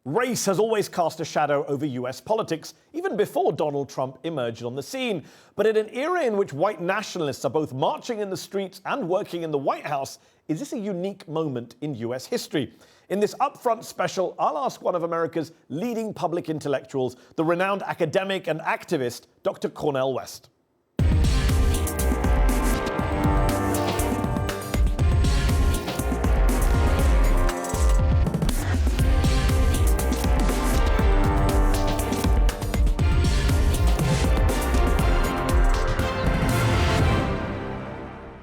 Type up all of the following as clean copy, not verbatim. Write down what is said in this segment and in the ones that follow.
Race has always cast a shadow over US politics, even before Donald Trump emerged on the scene. But in an era in which white nationalists are both marching in the streets and working in the White House, is this a unique moment in US history? In this UpFront special, I'll ask one of America's leading public intellectuals, the renowned academic and activist, Dr. Cornel West.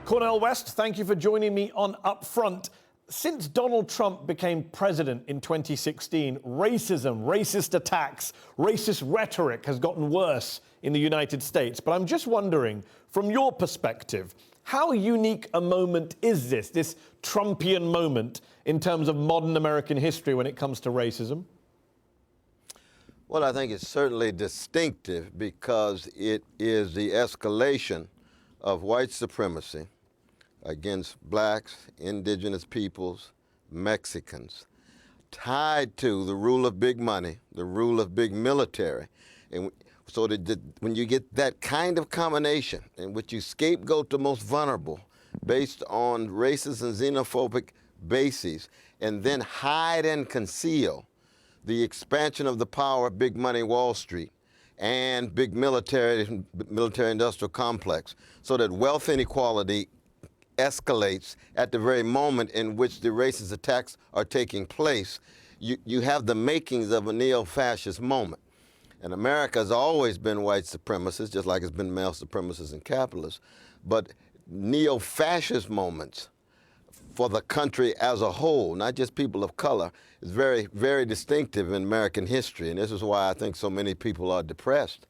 Cornel West, thank you for joining me on UpFront. Since Donald Trump became president in 2016, racism, racist attacks, racist rhetoric has gotten worse in the United States. But I'm just wondering, from your perspective, how unique a moment is this Trumpian moment, in terms of modern American history when it comes to racism? Well, I think it's certainly distinctive because it is the escalation of white supremacy against blacks, indigenous peoples, Mexicans, tied to the rule of big money, the rule of big military. And so when you get that kind of combination in which you scapegoat the most vulnerable based on racist and xenophobic bases, and then hide and conceal the expansion of the power of big money Wall Street and big military-industrial complex, so that wealth inequality escalates at the very moment in which the racist attacks are taking place, you have the makings of a neo-fascist moment. And America has always been white supremacist, just like it's been male supremacists and capitalists. But neo-fascist moments for the country as a whole, not just people of color, is very, very distinctive in American history. And this is why I think so many people are depressed,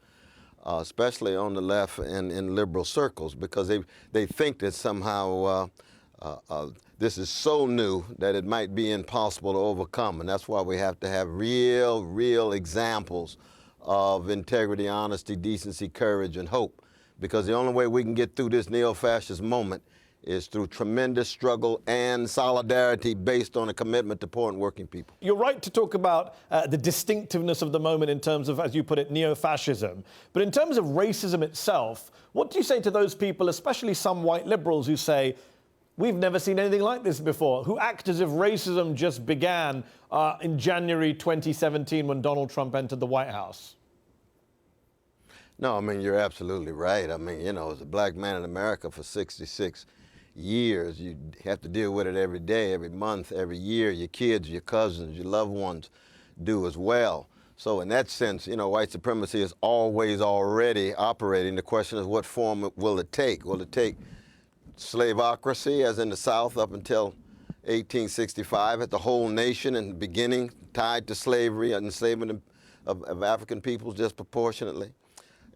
especially on the left and in liberal circles, because they think that somehow this is so new that it might be impossible to overcome. And that's why we have to have real examples of integrity, honesty, decency, courage, and hope. Because the only way we can get through this neo-fascist moment is through tremendous struggle and solidarity based on a commitment to poor and working people. You're right to talk about the distinctiveness of the moment in terms of, as you put it, neo-fascism. But in terms of racism itself, what do you say to those people, especially some white liberals, who say, we've never seen anything like this before, who act as if racism just began in January 2017 when Donald Trump entered the White House? No, I mean, you're absolutely right. I mean, you know, as a black man in America for 66 years, you have to deal with it every day, every month, every year. Your kids, your cousins, your loved ones do as well. So in that sense, you know, white supremacy is always already operating. The question is, what form will it take? Will it take slaveocracy, as in the South up until 1865, at the whole nation and beginning tied to slavery and enslavement of African peoples disproportionately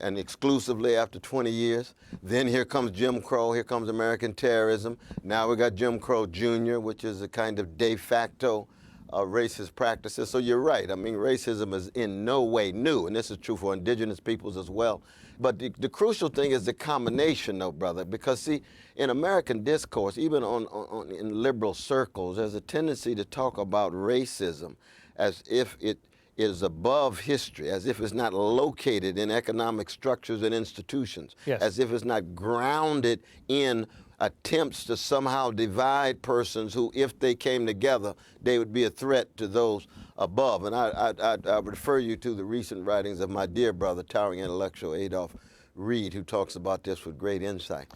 and exclusively after 20 years. Then here comes Jim Crow, here comes American terrorism. Now we got Jim Crow Jr., which is a kind of de facto racist practices. So you're right, I mean, racism is in no way new, and this is true for indigenous peoples as well. But the crucial thing is the combination, though, brother, because see, in American discourse, even in liberal circles, there's a tendency to talk about racism as if it is above history, as if it's not located in economic structures and institutions, yes, as if it's not grounded in attempts to somehow divide persons who, if they came together, they would be a threat to those above. And I refer you to the recent writings of my dear brother, towering intellectual Adolph Reed, who talks about this with great insight.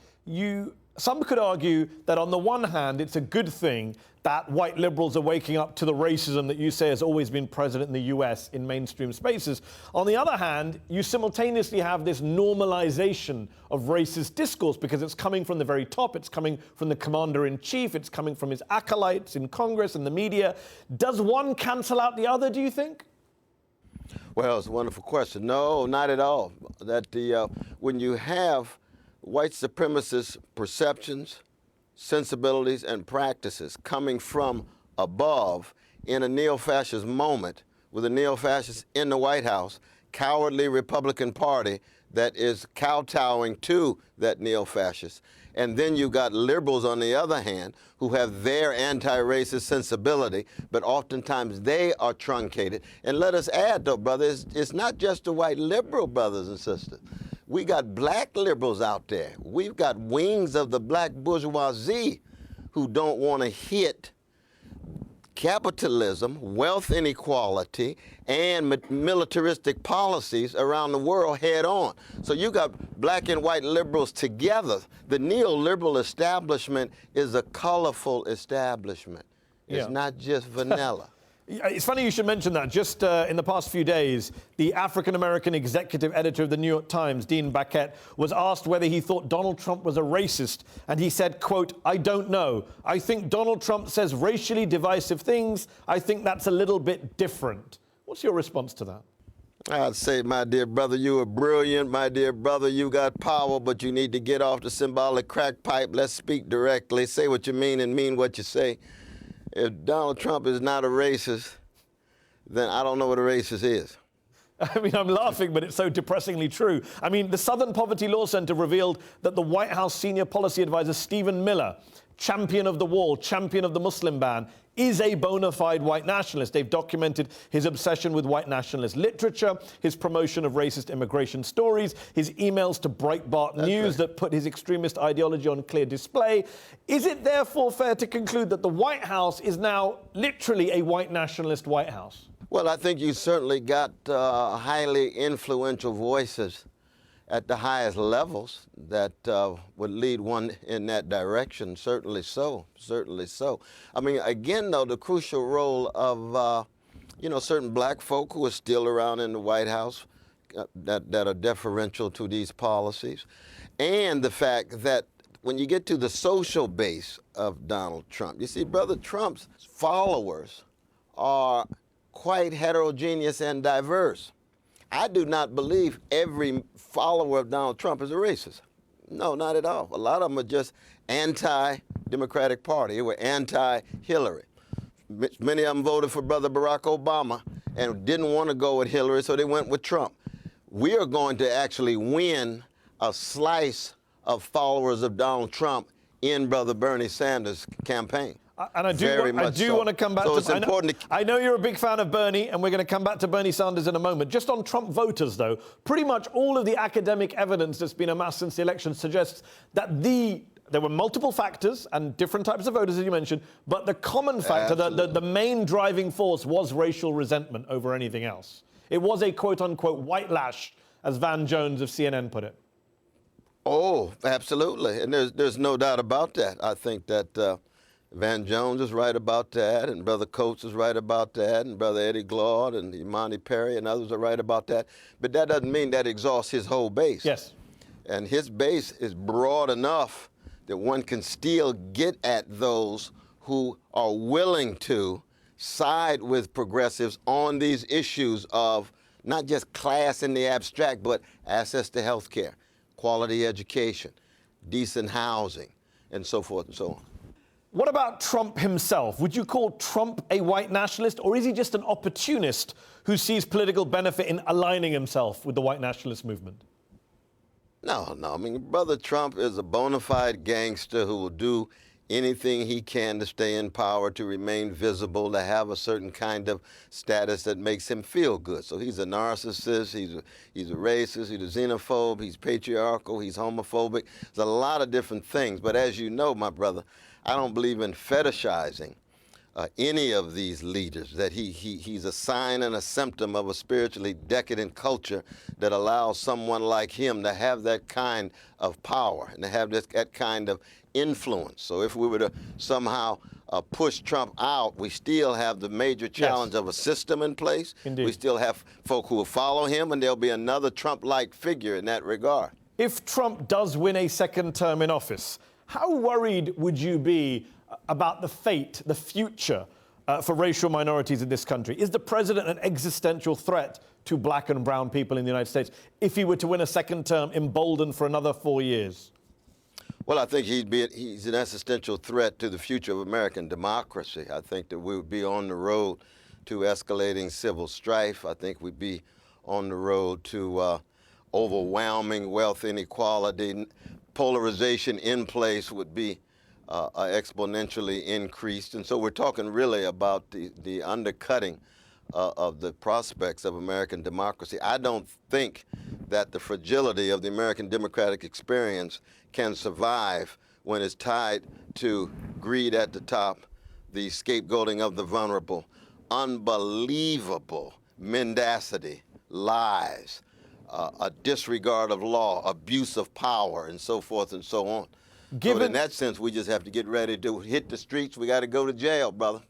Some could argue that on the one hand, it's a good thing that white liberals are waking up to the racism that you say has always been present in the US in mainstream spaces. On the other hand, you simultaneously have this normalization of racist discourse because it's coming from the very top, it's coming from the commander-in-chief, it's coming from his acolytes in Congress and the media. Does one cancel out the other, do you think? Well, it's a wonderful question. No, not at all. When you have white supremacist perceptions, sensibilities, and practices coming from above in a neo-fascist moment with a neo-fascist in the White House, cowardly Republican Party that is kowtowing to that neo-fascist, And then you got liberals on the other hand who have their anti-racist sensibility, but oftentimes they are truncated. And let us add though, brothers, it's not just the white liberal brothers and sisters. We got black liberals out there. We've got wings of the black bourgeoisie who don't want to hit capitalism, wealth inequality, and militaristic policies around the world head on. So you got black and white liberals together. The neoliberal establishment is a colorful establishment. It's not just vanilla. It's funny you should mention that. Just in the past few days, the African-American executive editor of the New York Times, Dean Baquet, was asked whether he thought Donald Trump was a racist. And he said, quote, "I don't know. I think Donald Trump says racially divisive things. I think that's a little bit different." What's your response to that? I'd say, my dear brother, you are brilliant. My dear brother, you got power, but you need to get off the symbolic crack pipe. Let's speak directly. Say what you mean and mean what you say. If Donald Trump is not a racist, then I don't know what a racist is. I mean, I'm laughing, but it's so depressingly true. I mean, the Southern Poverty Law Center revealed that the White House senior policy advisor, Stephen Miller, champion of the wall, champion of the Muslim ban, is a bona fide white nationalist. They've documented his obsession with white nationalist literature, his promotion of racist immigration stories, his emails to Breitbart News that put his extremist ideology on clear display. Is it therefore fair to conclude that the White House is now literally a white nationalist White House? Well, I think you certainly got highly influential voices at the highest levels that would lead one in that direction. Certainly so, certainly so. I mean, again, though, the crucial role of, certain black folk who are still around in the White House that are deferential to these policies, and the fact that when you get to the social base of Donald Trump, you see, Brother Trump's followers are quite heterogeneous and diverse. I do not believe every follower of Donald Trump is a racist. No, not at all. A lot of them are just anti-Democratic Party. They were anti-Hillary. Many of them voted for Brother Barack Obama and didn't want to go with Hillary, so they went with Trump. We are going to actually win a slice of followers of Donald Trump in Brother Bernie Sanders' campaign. And I do want to come back to... I know you're a big fan of Bernie, and we're going to come back to Bernie Sanders in a moment. Just on Trump voters, though, pretty much all of the academic evidence that's been amassed since the election suggests that there were multiple factors and different types of voters, as you mentioned, but the common factor, the main driving force was racial resentment over anything else. It was a quote-unquote white lash, as Van Jones of CNN put it. Oh, absolutely. And there's no doubt about that. I think that... Van Jones is right about that, and Brother Coates is right about that, and Brother Eddie Glaude and Imani Perry and others are right about that. But that doesn't mean that exhausts his whole base. Yes. And his base is broad enough that one can still get at those who are willing to side with progressives on these issues of not just class in the abstract, but access to health care, quality education, decent housing, and so forth and so on. What about Trump himself? Would you call Trump a white nationalist, or is he just an opportunist who sees political benefit in aligning himself with the white nationalist movement? No. I mean, Brother Trump is a bona fide gangster who will do anything he can to stay in power, to remain visible, to have a certain kind of status that makes him feel good. So he's a narcissist, he's a racist, he's a xenophobe, he's patriarchal, he's homophobic. There's a lot of different things. But as you know, my brother, I don't believe in fetishizing any of these leaders, that he's a sign and a symptom of a spiritually decadent culture that allows someone like him to have that kind of power and to have that kind of influence. So if we were to somehow push Trump out, we still have the major challenge of a system in place. Indeed. We still have folk who will follow him, and there'll be another Trump-like figure in that regard. If Trump does win a second term in office, how worried would you be about the fate, the future for racial minorities in this country? Is the president an existential threat to black and brown people in the United States if he were to win a second term, emboldened for another 4 years? Well, I think he's an existential threat to the future of American democracy. I think that we would be on the road to escalating civil strife. I think we'd be on the road to overwhelming wealth inequality. polarization in place would be exponentially increased. And so we're talking really about the undercutting of the prospects of American democracy. I don't think that the fragility of the American democratic experience can survive when it's tied to greed at the top, the scapegoating of the vulnerable, unbelievable mendacity, lies, a disregard of law, abuse of power, and so forth and so on. So in that sense, we just have to get ready to hit the streets. We got to go to jail, brother.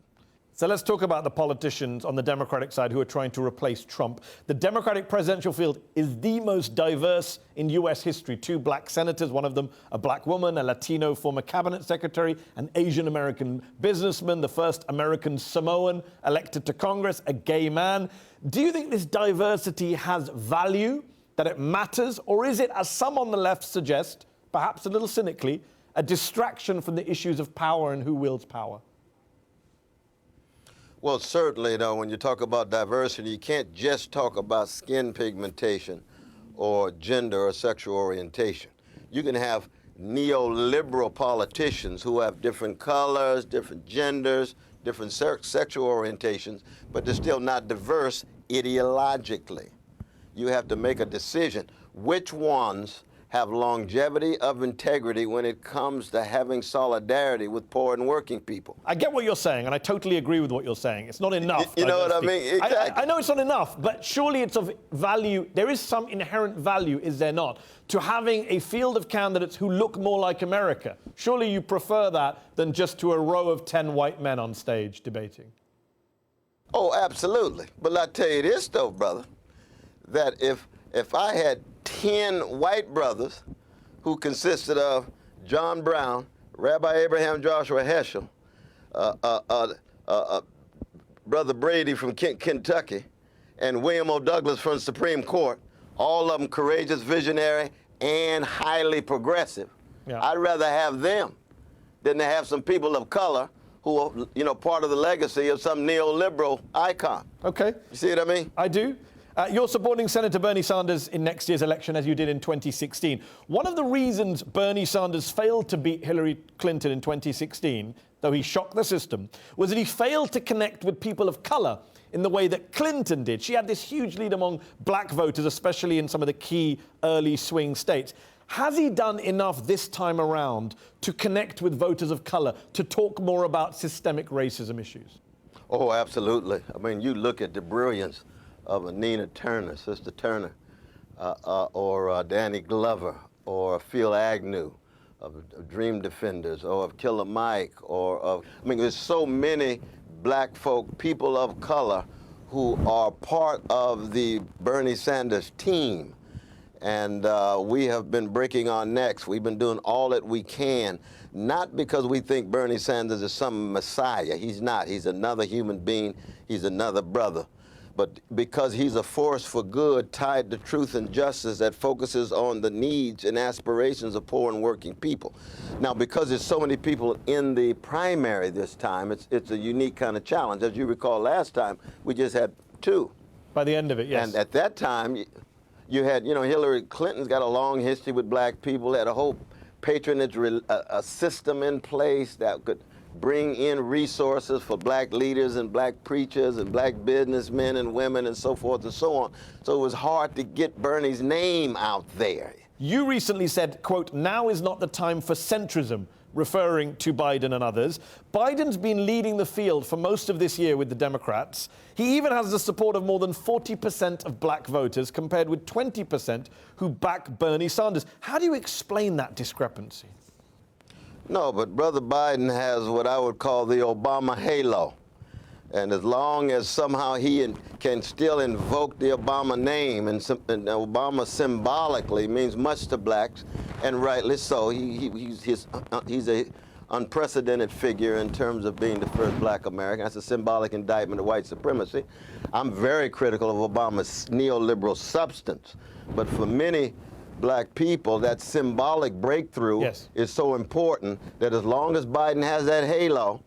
So let's talk about the politicians on the Democratic side who are trying to replace Trump. The Democratic presidential field is the most diverse in U.S. history. 2 black senators, one of them a black woman, a Latino former cabinet secretary, an Asian American businessman, the first American Samoan elected to Congress, a gay man. Do you think this diversity has value, that it matters, or is it, as some on the left suggest, perhaps a little cynically, a distraction from the issues of power and who wields power? Well, certainly, though, when you talk about diversity, you can't just talk about skin pigmentation or gender or sexual orientation. You can have neoliberal politicians who have different colors, different genders, different sexual orientations, but they're still not diverse ideologically. You have to make a decision. Which ones have longevity of integrity when it comes to having solidarity with poor and working people? I get what you're saying, and I totally agree with what you're saying. It's not enough. You know what I mean? Exactly. I know it's not enough, but surely it's of value. There is some inherent value, is there not, to having a field of candidates who look more like America? Surely you prefer that than just to a row of 10 white men on stage debating. Oh, absolutely. But I'll tell you this, though, brother, that if I had 10 white brothers who consisted of John Brown, Rabbi Abraham Joshua Heschel, Brother Brady from Kentucky, and William O. Douglas from the Supreme Court, all of them courageous, visionary, and highly progressive. Yeah. I'd rather have them than to have some people of color who are, you know, part of the legacy of some neoliberal icon. Okay. You see what I mean? I do. You're supporting Senator Bernie Sanders in next year's election, as you did in 2016. One of the reasons Bernie Sanders failed to beat Hillary Clinton in 2016, though he shocked the system, was that he failed to connect with people of color in the way that Clinton did. She had this huge lead among black voters, especially in some of the key early swing states. Has he done enough this time around to connect with voters of color, to talk more about systemic racism issues? Oh, absolutely. I mean, you look at the brilliance of a Nina Turner, Sister Turner, or Danny Glover, or Phil Agnew, of Dream Defenders, or of Killer Mike, or of, I mean, there's so many black folk, people of color, who are part of the Bernie Sanders team. And we have been breaking our necks. We've been doing all that we can, not because we think Bernie Sanders is some messiah. He's not. He's another human being. He's another brother. But because he's a force for good tied to truth and justice that focuses on the needs and aspirations of poor and working people. Now, because there's so many people in the primary this time, it's a unique kind of challenge. As you recall, last time, we just had 2. By the end of it, yes. And at that time, you had, you know, Hillary Clinton's got a long history with black people, had a whole patronage a system in place that could bring in resources for black leaders and black preachers and black businessmen and women and so forth and so on. So it was hard to get Bernie's name out there. You recently said, quote, "Now is not the time for centrism," referring to Biden and others. Biden's been leading the field for most of this year with the Democrats. He even has the support of more than 40% of black voters, compared with 20% who back Bernie Sanders. How do you explain that discrepancy? No, but Brother Biden has what I would call the Obama halo. And as long as somehow he can still invoke the Obama name, and Obama symbolically means much to blacks, and rightly so, he's a unprecedented figure in terms of being the first black American. That's a symbolic indictment of white supremacy. I'm very critical of Obama's neoliberal substance, but for many black people, that symbolic breakthrough is so important that as long as Biden has that halo,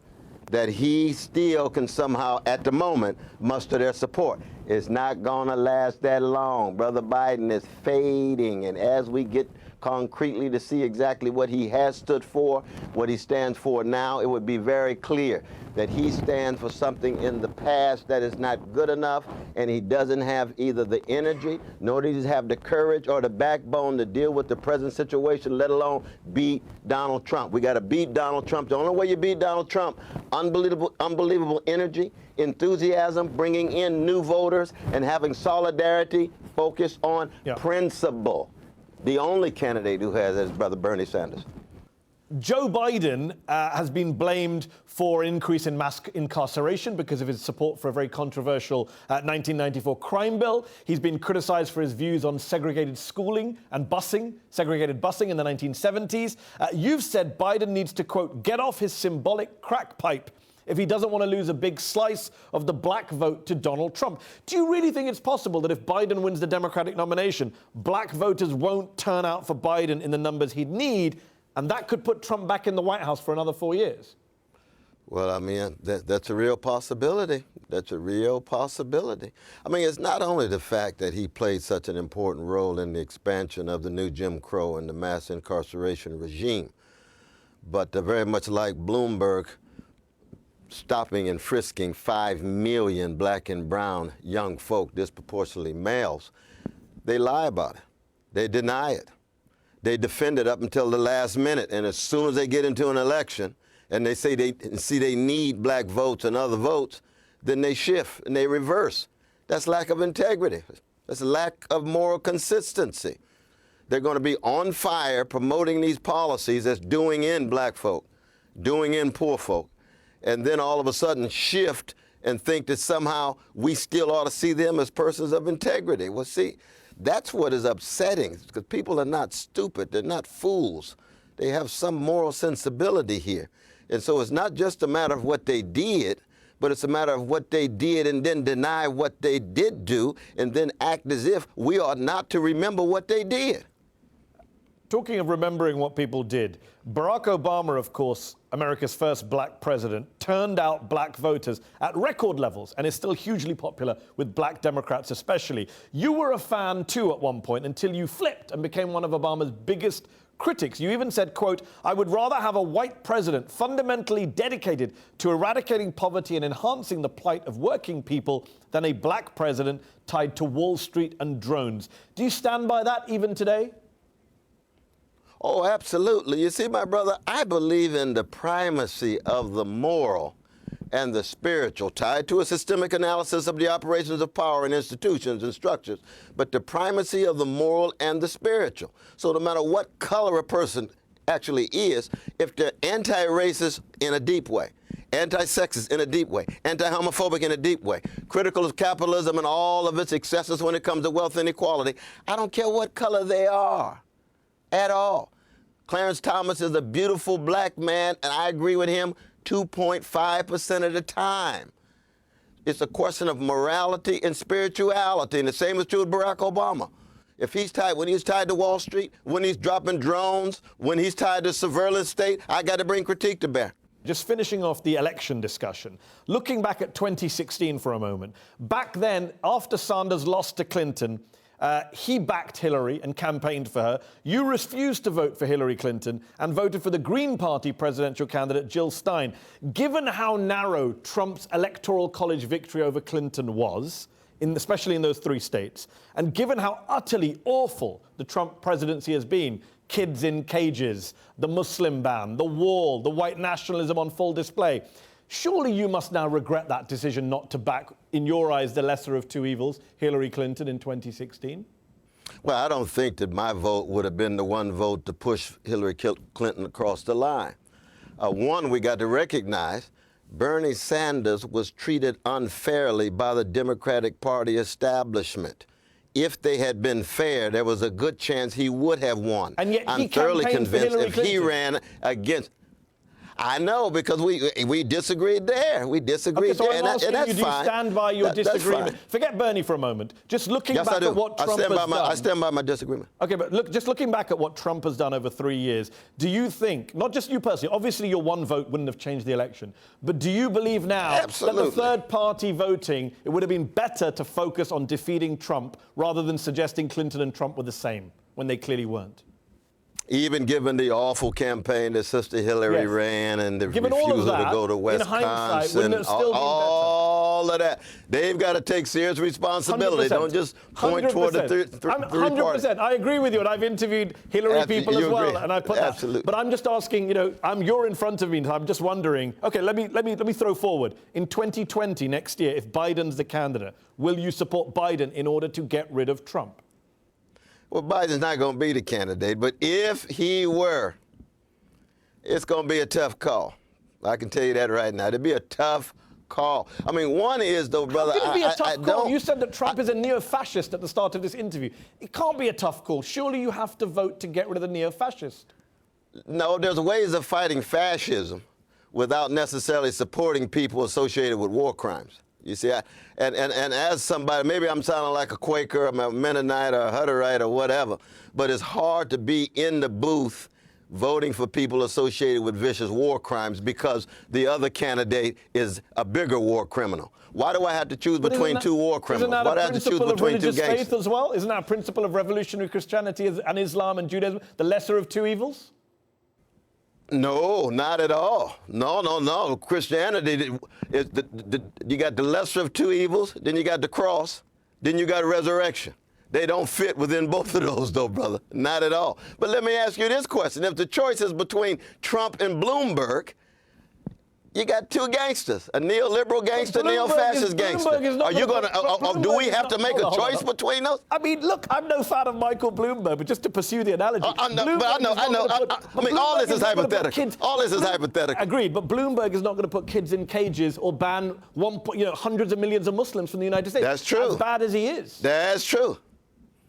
that he still can somehow, at the moment, muster their support. It's not going to last that long. Brother Biden is fading, and as we get concretely to see exactly what he has stood for, what he stands for now, it would be very clear that he stands for something in the past that is not good enough, and he doesn't have either the energy, nor does he have the courage or the backbone to deal with the present situation, let alone beat Donald Trump. We got to beat Donald Trump. The only way you beat Donald Trump, unbelievable energy, enthusiasm, bringing in new voters, and having solidarity focused on principle. The only candidate who has is Brother Bernie Sanders. Joe Biden has been blamed for an increase in mass incarceration because of his support for a very controversial 1994 crime bill. He's been criticized for his views on segregated schooling and segregated busing in the 1970s. You've said Biden needs to, quote, get off his symbolic crack pipe if he doesn't want to lose a big slice of the black vote to Donald Trump. Do you really think it's possible that if Biden wins the Democratic nomination, black voters won't turn out for Biden in the numbers he'd need, and that could put Trump back in the White House for another 4 years? Well, I mean, that's a real possibility. That's a real possibility. I mean, it's not only the fact that he played such an important role in the expansion of the new Jim Crow and the mass incarceration regime, but very much like Bloomberg stopping and frisking 5 million black and brown young folk, disproportionately males, they lie about it. They deny it. They defend it up until the last minute, and as soon as they get into an election and they say they need black votes and other votes, then they shift and they reverse. That's lack of integrity. That's lack of moral consistency. They're going to be on fire promoting these policies that's doing in black folk, doing in poor folk, and then all of a sudden shift and think that somehow we still ought to see them as persons of integrity. Well, see, that's what is upsetting, because people are not stupid. They're not fools. They have some moral sensibility here. And so it's not just a matter of what they did, but it's a matter of what they did and then deny what they did do and then act as if we ought not to remember what they did. Talking of remembering what people did, Barack Obama, of course, America's first black president, turned out black voters at record levels and is still hugely popular with black Democrats especially. You were a fan too at one point until you flipped and became one of Obama's biggest critics. You even said, quote, I would rather have a white president fundamentally dedicated to eradicating poverty and enhancing the plight of working people than a black president tied to Wall Street and drones. Do you stand by that even today? Oh, absolutely. You see, my brother, I believe in the primacy of the moral and the spiritual, tied to a systemic analysis of the operations of power in institutions and structures, but the primacy of the moral and the spiritual. So no matter what color a person actually is, if they're anti-racist in a deep way, anti-sexist in a deep way, anti-homophobic in a deep way, critical of capitalism and all of its excesses when it comes to wealth inequality, I don't care what color they are at all. Clarence Thomas is a beautiful black man, and I agree with him 2.5% of the time. It's a question of morality and spirituality, and the same is true with Barack Obama. If he's tied, when he's tied to Wall Street, when he's dropping drones, when he's tied to surveillance state, I got to bring critique to bear. Just finishing off the election discussion, looking back at 2016 for a moment. Back then, after Sanders lost to Clinton, he backed Hillary and campaigned for her. You refused to vote for Hillary Clinton and voted for the Green Party presidential candidate Jill Stein. Given how narrow Trump's electoral college victory over Clinton was, especially in those 3 states, and given how utterly awful the Trump presidency has been, kids in cages, the Muslim ban, the wall, the white nationalism on full display, surely you must now regret that decision not to back, in your eyes, the lesser of 2 evils, Hillary Clinton in 2016? Well, I don't think that my vote would have been the one vote to push Hillary Clinton across the line. One, we got to recognize Bernie Sanders was treated unfairly by the Democratic Party establishment. If they had been fair, there was a good chance he would have won. And yet I'm thoroughly convinced if he ran against... I know, because we disagreed there. We disagreed okay, so there, I'm asking and that's you, do you fine. stand by your disagreement? Fine. Forget Bernie for a moment. Just looking Yes, back I do. at what Trump has done. I stand by my disagreement. Okay, but look, just looking back at what Trump has done over 3 years, do you think, not just you personally, obviously your one vote wouldn't have changed the election, but do you believe now Absolutely. that the third party voting, it would have been better to focus on defeating Trump rather than suggesting Clinton and Trump were the same when they clearly weren't? Even given the awful campaign that Sister Hillary ran and the given all of refusal that, to go to Wisconsin, wouldn't it still been all of that, they've got to take serious responsibility. 100%. Don't just point toward the three 100%. I agree with you, and I've interviewed Hillary people as well, and I put that. Absolutely. But I'm just asking, you're in front of me, and I'm just wondering. Okay, let me throw forward. In 2020, next year, if Biden's the candidate, will you support Biden in order to get rid of Trump? Well, Biden's not going to be the candidate, but if he were, it's going to be a tough call. I can tell you that right now. It'd be a tough call. I mean, one is, though, brother, How can it be a tough call? You said that Trump is a neo-fascist at the start of this interview. It can't be a tough call. Surely you have to vote to get rid of the neo-fascist. No, there's ways of fighting fascism without necessarily supporting people associated with war crimes. You see, and as somebody, maybe I'm sounding like a Quaker, I'm a Mennonite or a Hutterite or whatever, but it's hard to be in the booth voting for people associated with vicious war crimes because the other candidate is a bigger war criminal. Why do I have to choose between two war criminals? Why do I have to choose between two gangsters? Isn't that a principle of religious faith as well? Isn't that a principle of revolutionary Christianity and Islam and Judaism, the lesser of two evils? No, not at all. No. Christianity, you got the lesser of two evils, then you got the cross, then you got resurrection. They don't fit within both of those, though, brother. Not at all. But let me ask you this question. If the choice is between Trump and Bloomberg, you got two gangsters, a neoliberal gangster, neo-fascist gangster. Are you going to, do we have to make a choice between those? I mean, look, I'm no fan of Michael Bloomberg, but just to pursue the analogy. I mean, all this is hypothetical. All this is hypothetical. Agreed, but Bloomberg is not going to put kids in cages or ban hundreds of millions of Muslims from the United States. That's true. As bad as he is. That's true.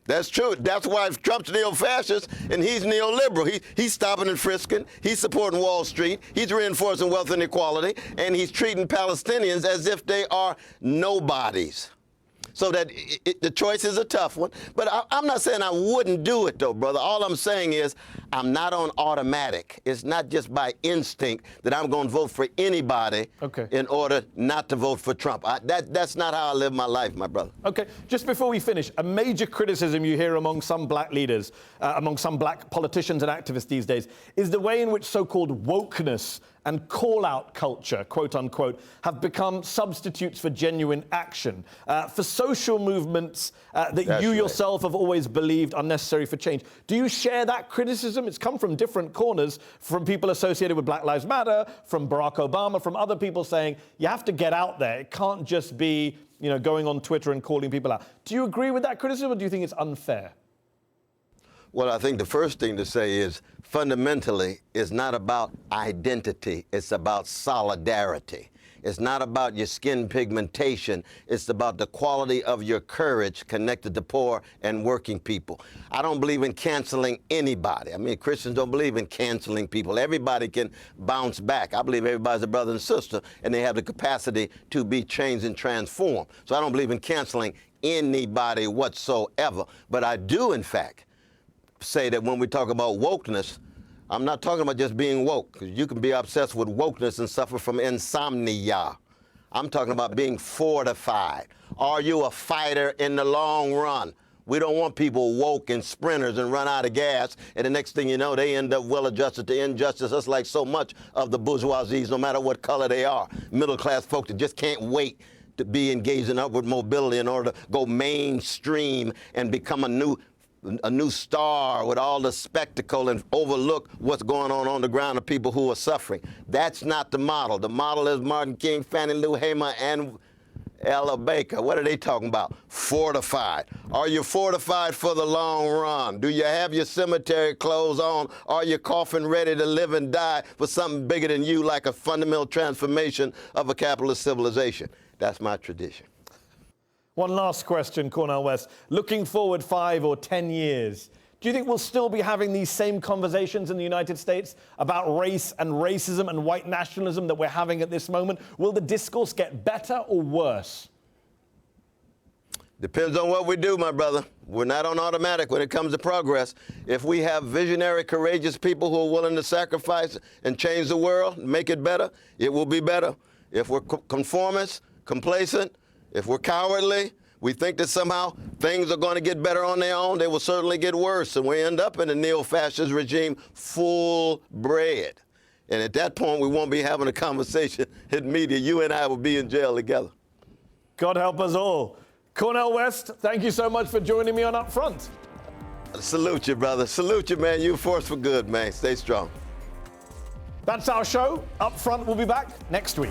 That's true. That's why Trump's neo-fascist and he's neoliberal. He's stopping and frisking. He's supporting Wall Street. He's reinforcing wealth inequality. And he's treating Palestinians as if they are nobodies. So that the choice is a tough one. But I'm not saying I wouldn't do it, though, brother. All I'm saying is I'm not on automatic. It's not just by instinct that I'm going to vote for anybody in order not to vote for Trump. That's not how I live my life, my brother. Okay, just before we finish, a major criticism you hear among some black leaders, among some black politicians and activists these days, is the way in which so-called wokeness and call-out culture, quote unquote, have become substitutes for genuine action, for social movements that you yourself have always believed are necessary for change. Do you share that criticism? It's come from different corners, from people associated with Black Lives Matter, from Barack Obama, from other people saying, you have to get out there. It can't just be, going on Twitter and calling people out. Do you agree with that criticism, or do you think it's unfair? Well, I think the first thing to say is fundamentally it's not about identity. It's about solidarity. It's not about your skin pigmentation. It's about the quality of your courage connected to poor and working people. I don't believe in canceling anybody. I mean, Christians don't believe in canceling people. Everybody can bounce back. I believe everybody's a brother and sister, and they have the capacity to be changed and transformed. So I don't believe in canceling anybody whatsoever. But I do, in fact, say that when we talk about wokeness, I'm not talking about just being woke, because you can be obsessed with wokeness and suffer from insomnia. I'm talking about being fortified. Are you a fighter in the long run? We don't want people woke and sprinters and run out of gas, and the next thing you know, they end up well-adjusted to injustice. That's like so much of the bourgeoisies, no matter what color they are. Middle-class folk that just can't wait to be engaged in upward mobility in order to go mainstream and become a new star with all the spectacle and overlook what's going on the ground of people who are suffering. That's not the model. The model is Martin King, Fannie Lou Hamer, and Ella Baker. What are they talking about? Fortified. Are you fortified for the long run? Do you have your cemetery clothes on? Are you coffin ready to live and die for something bigger than you, like a fundamental transformation of a capitalist civilization? That's my tradition. One last question, Cornel West. Looking forward 5 or 10 years, Do you think we'll still be having these same conversations in the United States about race and racism and white nationalism that we're having at this moment? Will the discourse get better or worse? Depends on what we do, my brother. We're not on automatic when it comes to progress. If we have visionary, courageous people who are willing to sacrifice and change the world, make it better, it will be better. If we're conformist, complacent, if we're cowardly, we think that somehow things are going to get better on their own, they will certainly get worse. And we end up in a neo-fascist regime full bred. And at that point, we won't be having a conversation in media. You and I will be in jail together. God help us all. Cornel West, thank you so much for joining me on UpFront. Salute you, brother. Salute you, man. You a force for good, man. Stay strong. That's our show. UpFront will be back next week.